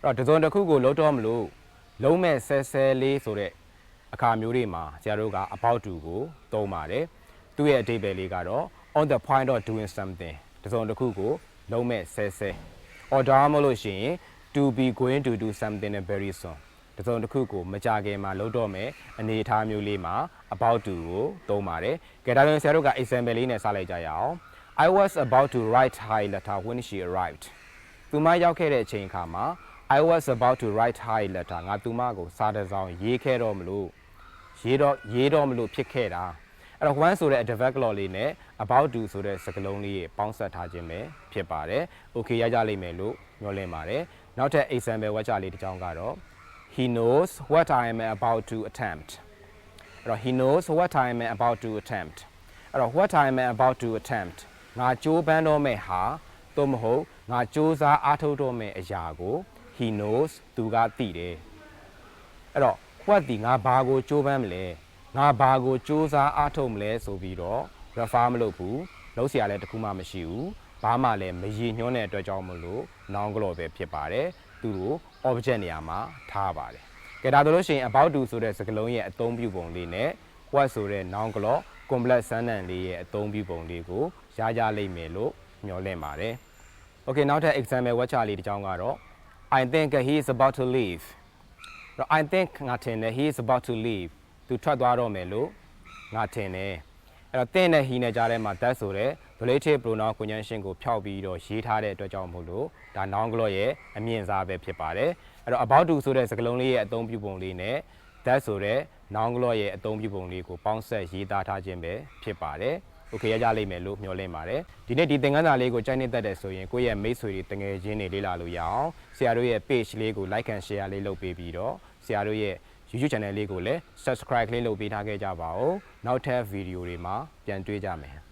တော့တစုံတစ်ခုကိုလုံးတော့မလို့လုံးမဲ့ဆဲလေးဆိုတဲ့အခါမျိုးတွေမှာဆရာတို့က about to ကိုသုံးပါတယ်သူ့ရဲ့အဓိပ္ပာယ်လေးကတော့ on the point of doing something တစုံတစ်ခုကိုလုံးမဲ့ဆဲ or ဒါမှမဟုတ်လို့ရှိရင် to be going to do something very soon တစုံတစ်ခုကိုမကြခင်မှာလုံးတော့မယ်အနေအထားမျိုးလေးမှာ about to ကိုသုံးပါတယ်ကဲဒါကြောင့်ဆရာတို့က example လေးနဲ့စလိုက်ကြရအောင် I was about to write her letter when she arrived သူမရောက်ခဲ့တဲ့အချိန်အခါမှာ I was about to write her letter ငါသူမကိုစာတစ်စောင်ရေးခဲ့တော့မလို့ရေးတော့မလို့ဖြစ်ခဲ့တာအဲ့တော့ one ဆိုတဲ့ adverb clause လေးနဲ့ about to ဆိုတဲ့စကားလုံးလေးပေါင်းစပ်ထားခြင်းပဲဖြစ်ပါတယ် okay ရကြလိမ့်မယ်လို့မျှော်လင့်ပါတယ်နောက်ထပ် example ဝါကျလေးတစ်ကြောင်းကတော့ he knows what I am about to attempt အဲ့တော့ he knows what I am about to attempt အဲ့တော့ what I am about to attempt ငါကြိုးပမ်းတော့မယ့်ဟာသို့မဟုတ်ငါစူးစမ်းအားထုတ်တော့မယ့်အရာကို he knows သူကသိတယ်အဲ့တော့ what ဒီငါဘာကိုကြိုးပမ်းမလဲငါဘာကိုစူးစမ်းအားထုတ်မလဲဆိုပြီးတော့ refer မလုပ်ဘူးလုံးစရာလည်းတခုမှမရှိဘူးဘာမှလည်းမရည်ညွှန်းတဲ့အတွက်ကြောင့်မလို့ noun clause ပဲဖြစ်ပါတယ်သူ့ကို object နေရာမှာထားပါတယ်ကဲဒါဆိုလို့ရှိရင် about to ဆိုတဲ့စကားလုံးရဲ့အသုံးပြုပုံလေးနဲ့ what ဆိုတဲ့ noun clause complex sentence လေးရဲ့အသုံးပြုပုံလေးကိုရကြလိမ့်မယ်လို့မျှော်လင့်ပါတယ် okay နောက်ထပ် example ဝါချလေးတစ်ကြောင်းကတော့ I think he is about to leave I think ငါထင်တယ် he is about to leave သူထွက်သွားတော့မယ်လို့ငါထင်တယ်အဲ့တော့ think နဲ့ he နဲ့ကြားထဲမှာ that ဆိုတဲ့ relative pronoun conjunction ကိုဖျောက်ပြီးတော့ရေးထားတဲ့အတွက်ကြောင့်မို့လို့ဒါ noun clause ရဲ့အမြင့်စားပဲဖြစ်ပါတယ်အဲ့တော့ about to ဆိုတဲ့စကားလုံးလေးရဲ့အသုံးပြုပုံလေးနဲ့ that ဆိုတဲ့ noun clause ရဲ့အသုံးပြုပုံလေးကိုပေါင်းစပ်ရေးသားထားခြင်းပဲဖြစ်ပါတယ်okay ရကြလိမ့်မယ်လို့မျှော်လင့်ပါတယ်ဒီနေ့ဒီသင်ခန်းစာလေးကိုကြိုက်နေတတ်တယ်ဆိုရင်ကိုယ့်ရဲ့မိတ်ဆွေတွေတငယ်ချင်းတွေလေ့လာလို့ရအောင်ဆရာတို့ရဲ့ page လေးကို like and share လေးလုပ်ပေးပြီးတော့ဆရာတို့ရဲ့ YouTube channel လေးကိုလည်း subscribe လေးလုပ်ပေးထားခဲ့ကြပါဦးနောက်ထပ်ဗီဒီယိုတွေမှာပြန်တွေ့ကြမယ်